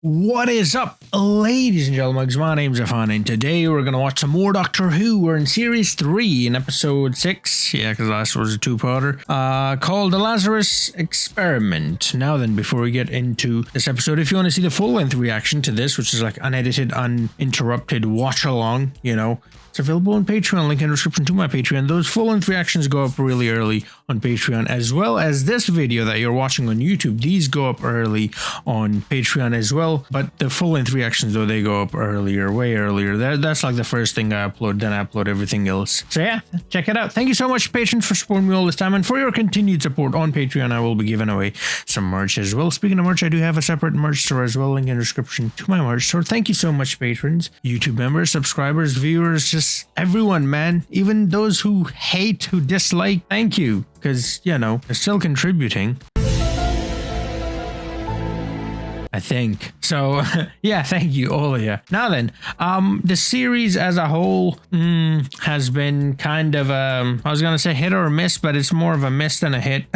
What is up, ladies and gentlemen? My name's Afan, and today we're gonna watch some more Doctor Who. We're in series 3 in episode 6, yeah, because last was a two-parter, called The Lazarus Experiment. Now then, before we get into this episode, if you want to see the full-length reaction to this, which is like unedited, uninterrupted watch-along, you know, it's available on Patreon, link in the description to my Patreon. Those full-length reactions go up really early on Patreon, as well as this video that you're watching on YouTube. These go up early on Patreon as well, but the full-length reactions, though, they go up earlier, way earlier. That's like the first thing I upload, then I upload everything else. So yeah, check it out. Thank you so much, patrons, for supporting me all this time, and for your continued support on Patreon. I will be giving away some merch as well. Speaking of merch, I do have a separate merch store as well, link in the description to my merch store. Thank you so much, patrons, YouTube members, subscribers, viewers, just everyone, man. Even those who hate, who dislike, thank you, because, you know, they're still contributing, I think. So yeah, thank you, all of you. Now then, the series as a whole has been kind of I was gonna say hit or miss, but it's more of a miss than a hit.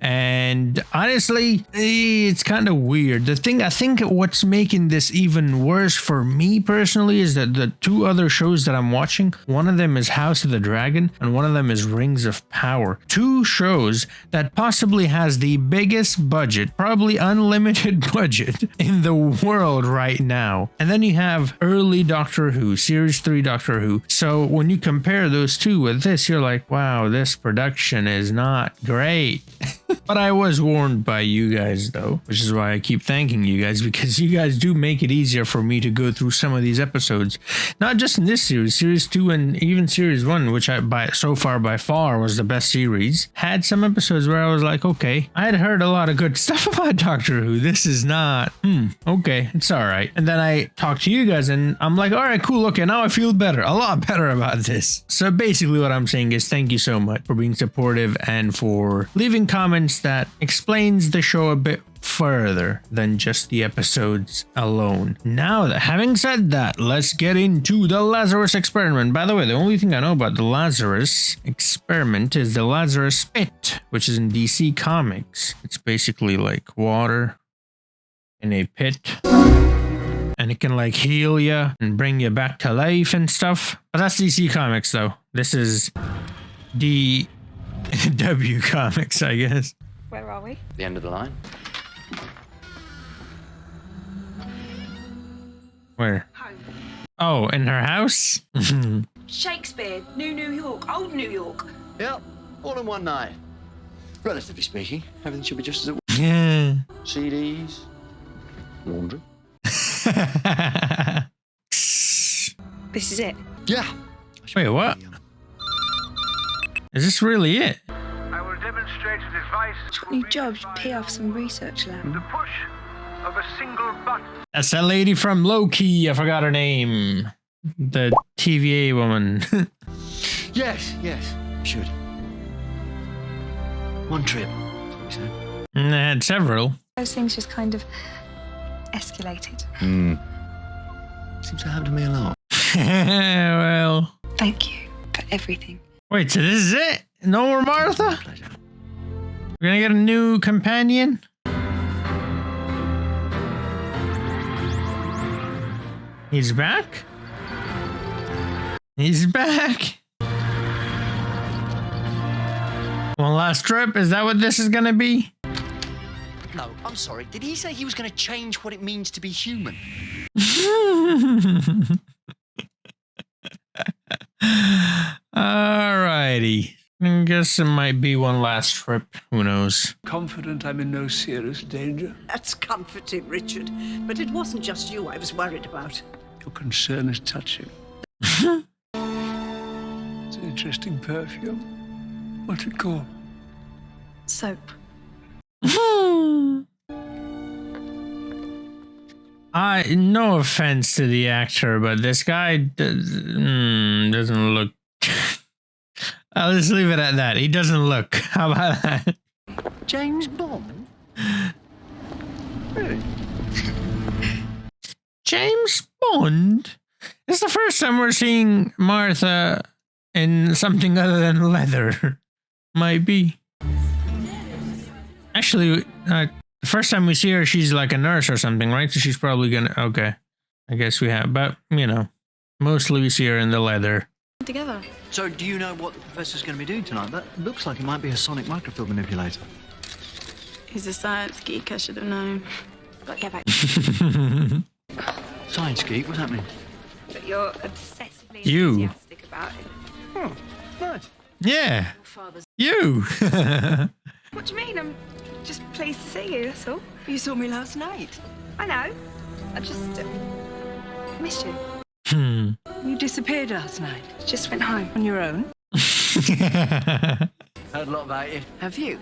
And honestly, it's kind of weird. I think what's making this even worse for me personally is that the two other shows that I'm watching, one of them is House of the Dragon and one of them is Rings of Power. Two shows that possibly has the biggest budget, probably unlimited budget in the world right now. And then you have early Doctor Who, Series 3 Doctor Who. So when you compare those two with this, you're like, wow, this production is not great. But I was warned by you guys, though, which is why I keep thanking you guys, because you guys do make it easier for me to go through some of these episodes. Not just in this series, Series 2 and even Series 1, which so far by far was the best series, had some episodes where I was like, okay, I had heard a lot of good stuff about Doctor Who. This is not, okay, it's all right. And then I talked to you guys and I'm like, all right, cool, okay, now I feel better, a lot better about this. So basically what I'm saying is thank you so much for being supportive and for leaving comments that explains the show a bit further than just the episodes alone. Now, having said that, let's get into the Lazarus Experiment. By the way, the only thing I know about the Lazarus Experiment is the Lazarus Pit, which is in DC Comics. It's basically like water in a pit, and it can like heal you and bring you back to life and stuff. But that's DC Comics, though. This is W Comics, I guess. Where are we? The end of the line. Where? Home. Oh, in her house? Shakespeare, New York, old New York. Yep, all in one night. Relatively speaking, everything should be just as it was. Yeah. CDs, laundry. This is it. Yeah. Wait, what? Is this really it? I will demonstrate a device. New job, pay off some research lab. The push of a single button. That's that lady from Loki. I forgot her name. The TVA woman. Yes, should. One trip. That's what we said. And I had several. Those things just kind of escalated. Seems to happen to me a lot. Well. Thank you for everything. Wait, so this is it? No more Martha? Pleasure. We're gonna get a new companion? He's back? He's back. One last trip? Is that what this is gonna be? No, I'm sorry. Did he say he was going to change what it means to be human? Alrighty. I guess it might be one last trip. Who knows? Confident I'm in no serious danger. That's comforting, Richard. But it wasn't just you I was worried about. Your concern is touching. It's an interesting perfume. What's it called? Soap. No offense to the actor, but this guy doesn't look. I'll just leave it at that. He doesn't look. How about that? James Bond? Really? James Bond? It's the first time we're seeing Martha in something other than leather. Might be. Actually, The first time we see her, she's like a nurse or something, right? So she's probably gonna. Okay, I guess we have, but you know, mostly we see her in the leather. Together. So, do you know what the professor's going to be doing tonight? That looks like it might be a sonic microfield manipulator. He's a science geek, I should have known. Got to get back. Science geek, what's happening? But you're obsessively You. enthusiastic about it. Oh, nice. Yeah, Father's. you. What do you mean? I'm just pleased to see you, that's all. You saw me last night. I know. I just missed you. You disappeared last night. Just went home. On your own. Heard a lot about you. Have you?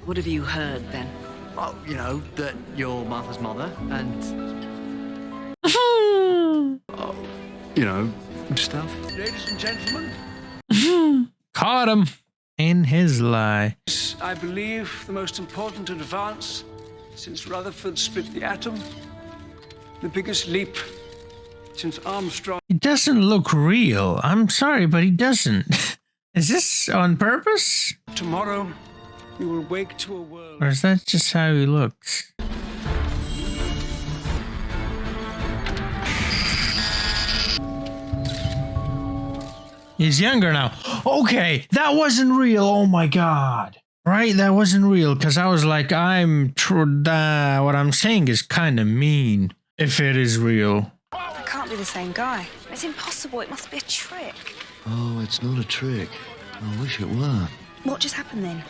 What have you heard then? Oh, you know, that you're Martha's mother and... oh, you know, stuff. Ladies and gentlemen, Caught him in his lie. I believe the most important advance since Rutherford split the atom, the biggest leap since Armstrong. He doesn't look real. I'm sorry, but he doesn't. Is this on purpose? Tomorrow, you will wake to a world. Or is that just how he looks? He's younger now. Okay, that wasn't real. Oh my god. Right? That wasn't real. Because I was like, what I'm saying is kind of mean. If it is real. That can't be the same guy. It's impossible. It must be a trick. Oh, it's not a trick. I wish it were. What just happened then?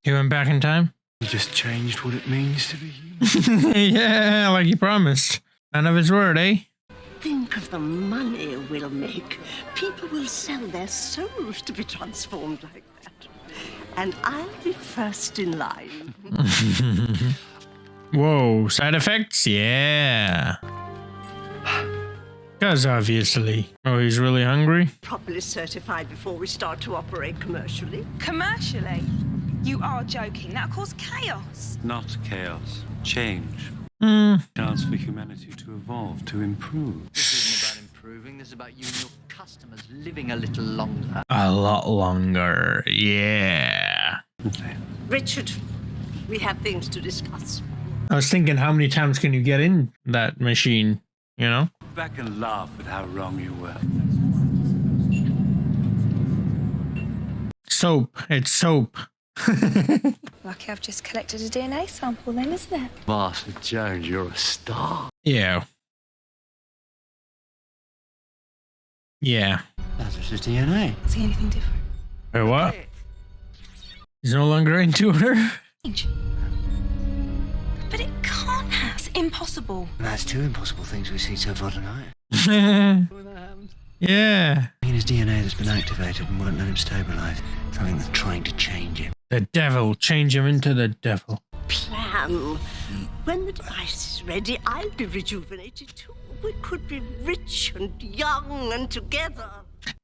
He went back in time? You just changed what it means to be human. Yeah, like he promised. None of his word, eh? Think of the money we'll make. People will sell their souls to be transformed like that. And I'll be first in line. Whoa, side effects? Yeah. Because obviously. Oh, he's really hungry? Properly certified before we start to operate commercially. Commercially? You are joking. That'll cause chaos. Not chaos. Change. Chance for humanity to evolve, to improve. This isn't about improving. This is about you and your customers living a little longer. A lot longer. Yeah. Richard, we have things to discuss. I was thinking, how many times can you get in that machine? You know? Back and laugh at how wrong you were. Soap. It's soap. Lucky I've just collected a DNA sample then, isn't it? Master Jones, you're a star. Yeah. Yeah. Lazarus' DNA. See anything different? Wait, what? He's no longer into her? Change. But it can't have. It's impossible. That's two impossible things we see so far tonight. Yeah. His DNA that's been activated and won't let him stabilize. Something that's trying to change him. The devil. Change him into the devil. Plan. When the device is ready, I'll be rejuvenated too. We could be rich and young and together.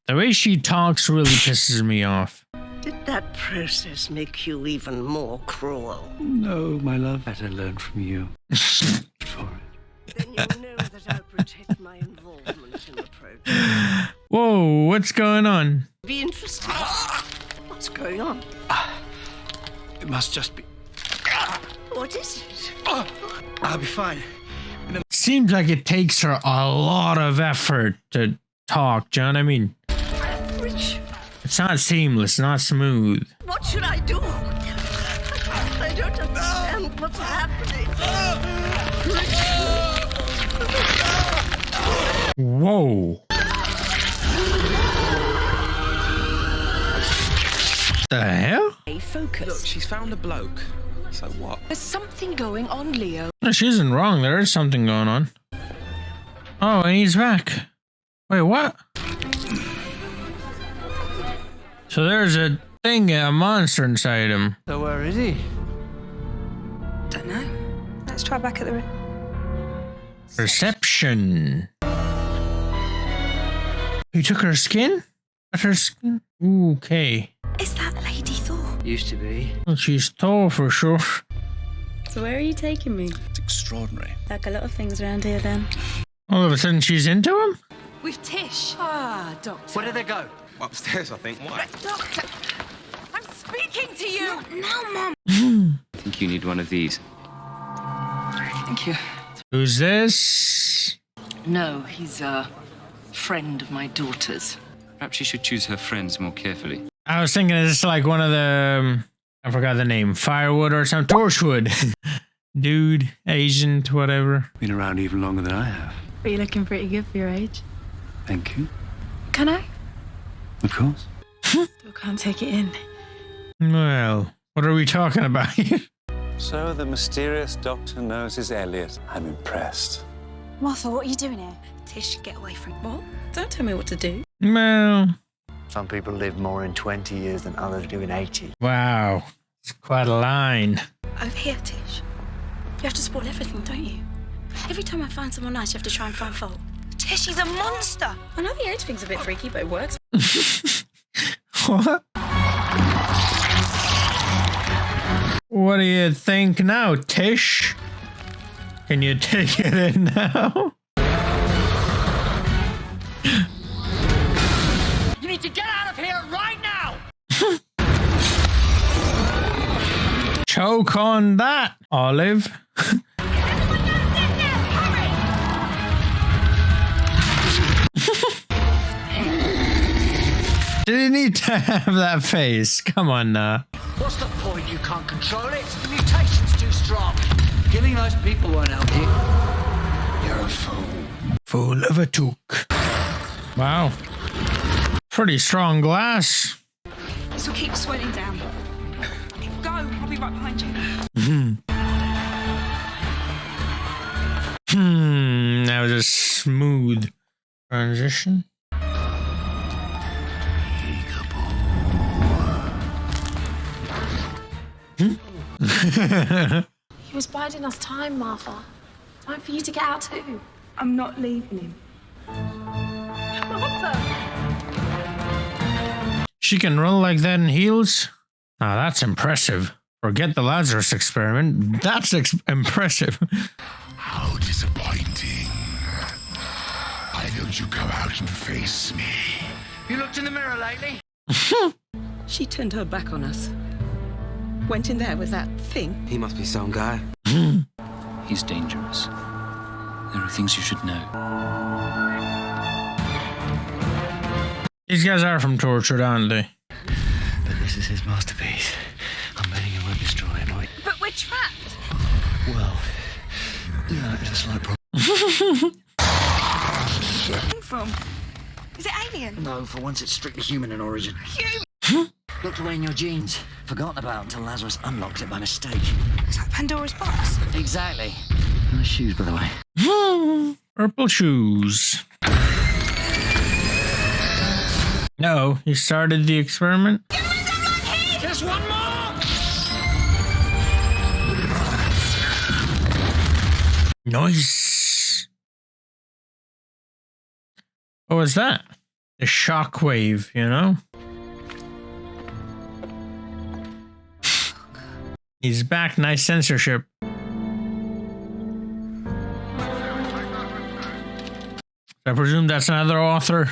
The way she talks really pisses me off. Did that process make you even more cruel? No, my love. Better learn from you. For it. Then you'll know that I'll protect my involvement in the program. Whoa, what's going on? Be interested. What's going on? It must just be. What is it? I'll be fine. Seems like it takes her a lot of effort to talk, do you know what I mean? Rich, It's not seamless, not smooth. what should I do? I don't understand what's happening. Whoa. The hell? Focus. Look, she's found a bloke. So what? There's something going on, Leo. No, she isn't wrong. There is something going on. Oh, and he's back. Wait, what? So there's a thing, a monster inside him. So where is he? Don't know. Let's try back at the Reception. He took her skin? Got her skin? Okay. Is that Lady Thor? Used to be. Well, she's tall for sure. So where are you taking me? It's extraordinary. Like a lot of things around here then. All of a sudden she's into him? With Tish. Ah, Doctor. Where did they go? Upstairs, I think. Why? Doctor, I'm speaking to you. Not now, Mum. I think you need one of these. Thank you. Who's this? No, he's a friend of my daughter's. Perhaps she should choose her friends more carefully. I was thinking it's like one of the, I forgot the name, firewood or something, torchwood. Dude, Asian, whatever. Been around even longer than I have. But you're looking pretty good for your age. Thank you. Can I? Of course. Still can't take it in. Well, what are we talking about here? So the mysterious doctor knows his Elliot. I'm impressed. Martha, what are you doing here? Tish, get away from what? Don't tell me what to do. Well, Some people live more in 20 years than others do in 80. wow. It's quite a line. Over here, Tish. You have to spoil everything, don't you? Every time I find someone nice, you have to try and find fault. Tish, he's a monster. I know the age thing's a bit freaky, but it works. What? What do you think now, Tish? Can you take it in now? You need to get out of here right now! Choke on that, Olive. Did he need to have that face? Come on now. What's the point? You can't control it. The mutation's too strong. Killing those people won't help you. You're a fool. Full of a took. Wow. Pretty strong glass. This will keep swelling down. Go, I'll be right behind you. That was a smooth transition. He was biding us time, Martha. Time for you to get out too. I'm not leaving him. She can run like that in heels? Now that's impressive. Forget the Lazarus experiment. That's impressive. How disappointing. Why don't you come out and face me? You looked in the mirror lately? She turned her back on us. Went in there with that thing. He must be some guy. He's dangerous. There are things you should know. These guys are from Tortured, aren't they? But this is his masterpiece. I'm betting he won't destroy it, right? But we're trapped. Well, yeah, it's a slight problem. From? Is it alien? No, for once it's strictly human in origin. Looked away in your jeans. Forgotten about until Lazarus unlocked it by mistake. It's like Pandora's box. Exactly. Nice shoes, by the way. Purple shoes. No, he started the experiment. Just one more! Nice. What was that? The shockwave, you know? He's back. Nice censorship. I presume that's another author.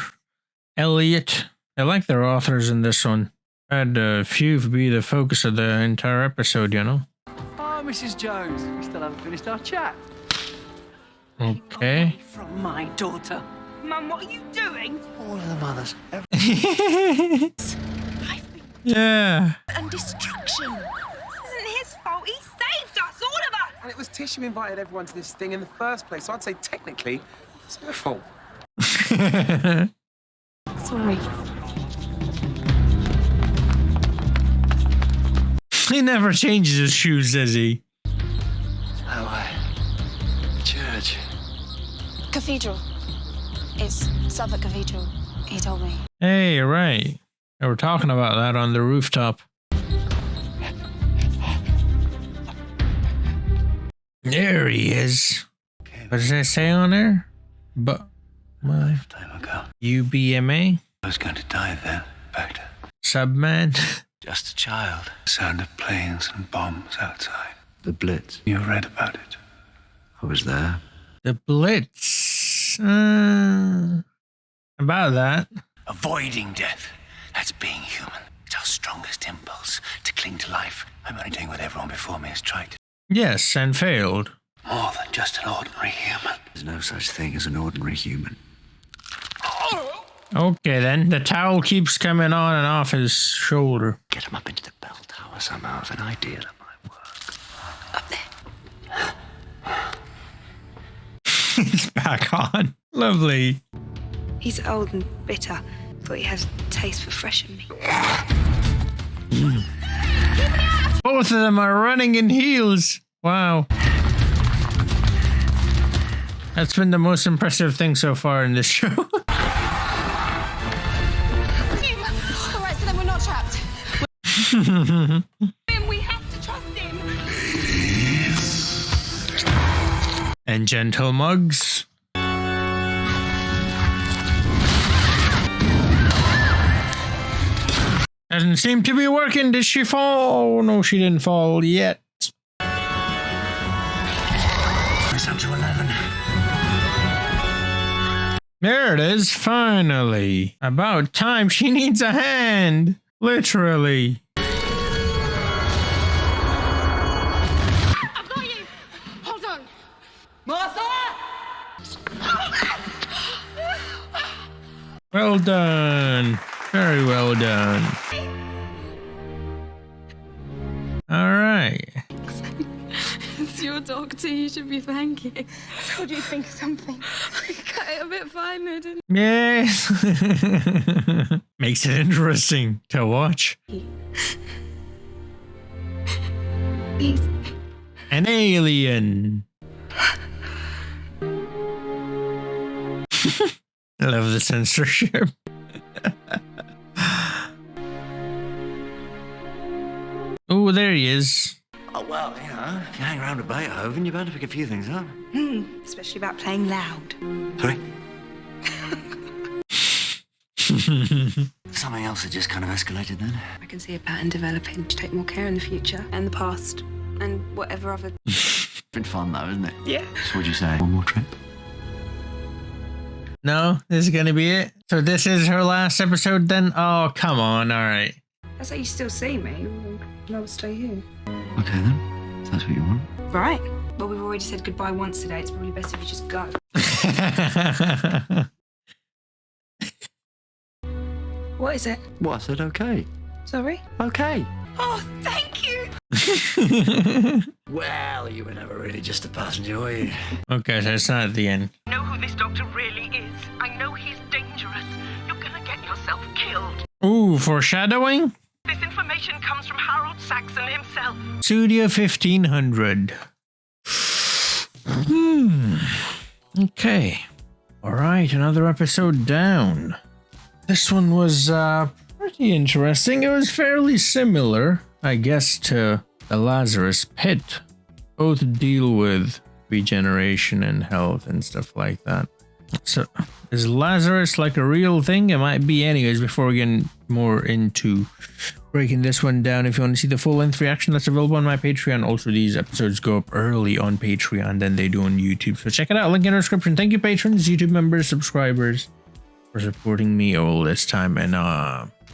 Elliot. I like their authors in this one. I had a few be the focus of the entire episode, you know? Oh, Mrs. Jones, we still haven't finished our chat. Okay. From my daughter. Mum, what are you doing? All of the mothers. Yeah. And destruction. This isn't his fault. He saved us, all of us. And it was Tish who invited everyone to this thing in the first place. So I'd say technically, it's her fault. Sorry. He never changes his shoes, does he? Oh, church. Cathedral. It's Southwark Cathedral, he told me. Hey, right. They were talking about that on the rooftop. There he is. What does it say on there? But my Lifetime ago. UBMA? I was going to die then, in fact. Subman? Just a child. Sound of planes and bombs outside. The Blitz. You read about it. I was there. The Blitz. About that. Avoiding death. That's being human. It's our strongest impulse to cling to life. I'm only doing what everyone before me has tried to. Yes, and failed. more than just an ordinary human. There's no such thing as an ordinary human. Okay, then. The towel keeps coming on and off his shoulder. Get him up into the bell tower somehow. I've an idea that might work. Up there. It's back on. Lovely. He's old and bitter. Thought he had a taste for fresh meat. Both of them are running in heels. Wow. That's been the most impressive thing so far in this show. Alright, so then we're not trapped. We have to trust him. And gentle mugs. Doesn't seem to be working. Did she fall? Oh, no, she didn't fall yet. It's up to 11. There it is, finally. About time. She needs a hand. Literally. I've got you! Hold on! Well done. Very well done. All right. It's your dog too, you should be thanking. I told you to think of something. I cut it a bit finer, didn't Yes. Makes it interesting to watch. He's An alien. I love the censorship. Oh, there he is. Oh, well, you know, if you hang around with Beethoven, you're bound to pick a few things up. especially about playing loud. Sorry? Something else had just kind of escalated then. I can see a pattern developing to take more care in the future and the past and whatever other. Been fun though, isn't it? Yeah. So what'd you say? One more trip? No, this is gonna be it. So this is her last episode then? Oh, come on, alright. That's how you still see me. I'll stay here. Okay then. If that's what you want. Right. Well, we've already said goodbye once today. It's probably best if you just go. What is it? Well, I said okay. Sorry? Okay. Oh, thank you. Well, you were never really just a passenger, were you? Okay, so it's not at the end. I know who this doctor really is. I know he's dangerous. You're gonna get yourself killed. Ooh, foreshadowing? This information comes from Harold Saxon himself. Studio 1500. Okay. Alright, another episode down. This one was pretty interesting. It was fairly similar, I guess, to the Lazarus pit. Both deal with regeneration and health and stuff like that. So, is Lazarus like a real thing? It might be anyways, before we get more into breaking this one down. If you want to see the full-length reaction, that's available on my Patreon. Also, these episodes go up early on Patreon than they do on YouTube. So check it out, link in the description. Thank you, patrons, YouTube members, subscribers, for supporting me all this time. And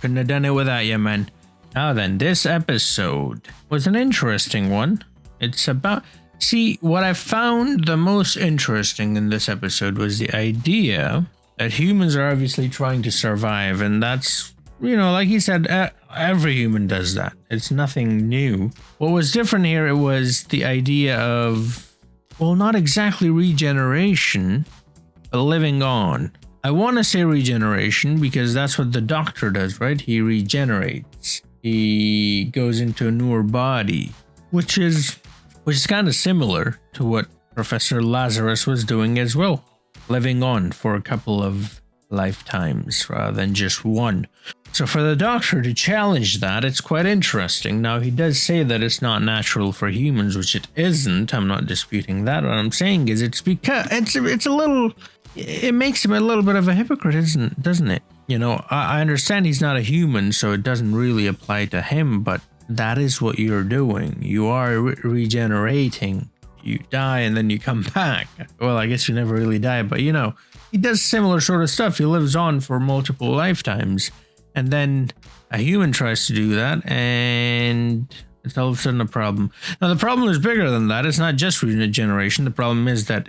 couldn't have done it without you, man. Now then, this episode was an interesting one. It's about... See, what I found the most interesting in this episode was the idea that humans are obviously trying to survive, and that's, you know, like he said, every human does that. It's nothing new. What was different here, it was the idea of, well, not exactly regeneration, but living on. I want to say regeneration because that's what the doctor does, right? He regenerates. He goes into a newer body, which is kind of similar to what Professor Lazarus was doing as well, living on for a couple of lifetimes rather than just one. So for the doctor to challenge that, it's quite interesting. Now, he does say that it's not natural for humans, which it isn't. I'm not disputing that. What I'm saying is it's because it's a little, it makes him a little bit of a hypocrite, doesn't it? You know, I understand he's not a human, so it doesn't really apply to him, but that is what you're doing. You are regenerating. You die and then you come back. Well, I guess you never really die, but you know, he does similar sort of stuff. He lives on for multiple lifetimes. And then a human tries to do that, and It's all of a sudden a problem. Now, the problem is bigger than that. It's not just regeneration. The problem is that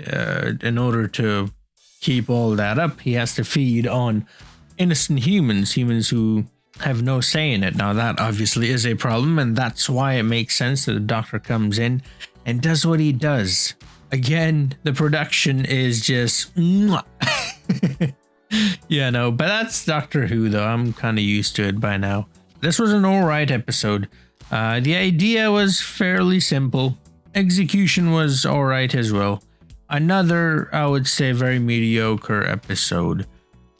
in order to keep all that up, he has to feed on innocent humans who have no say in it. Now, that obviously is a problem, and that's why it makes sense that the doctor comes in and does what he does. Again, the production is just... Yeah, no, but that's Doctor Who, though. I'm kind of used to it by now. This was an alright episode. The idea was fairly simple. Execution was alright as well. Another, I would say, very mediocre episode.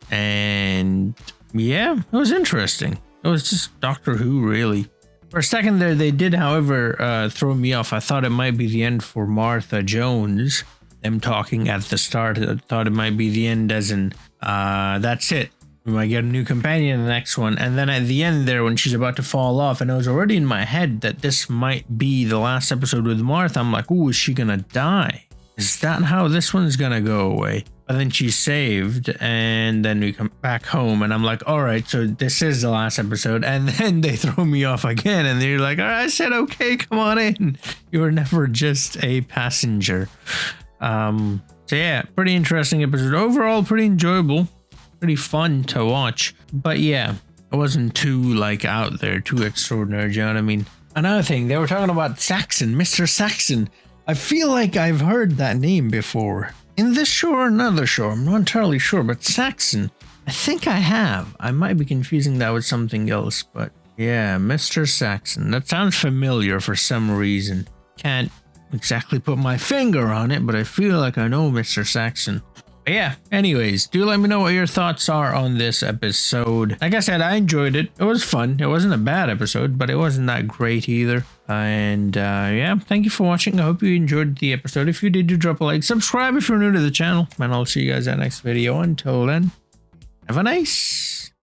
And yeah, it was interesting. It was just Doctor Who, really. For a second there, they did, however, throw me off. I thought it might be the end for Martha Jones. Them talking at the start. I thought it might be the end as in, that's it. We might get a new companion in the next one. And then at the end there, when she's about to fall off, and it was already in my head that this might be the last episode with Martha. I'm like, ooh, is she gonna die? Is that how this one's gonna go away? But then she's saved, and then we come back home, and I'm like, all right, so this is the last episode. And then they throw me off again, and they're like, all right, I said, okay, come on in. You were never just a passenger. So yeah, pretty interesting episode. Overall, pretty enjoyable. Pretty fun to watch. But yeah, it wasn't too like out there, too extraordinary, do you know what I mean? Another thing, they were talking about Saxon, Mr. Saxon. I feel like I've heard that name before. In this show or another show, I'm not entirely sure, but Saxon, I think I have. I might be confusing that with something else, but yeah, Mr. Saxon. That sounds familiar for some reason. Can't exactly put my finger on it, but I feel like I know Mr. Saxon. But yeah, anyways, do let me know what your thoughts are on this episode. Like I said, I enjoyed it. It was fun. It wasn't a bad episode, but it wasn't that great either. And yeah, thank you for watching. I hope you enjoyed the episode. If you did, do drop a like. Subscribe if you're new to the channel. And I'll see you guys in the next video. Until then, have a nice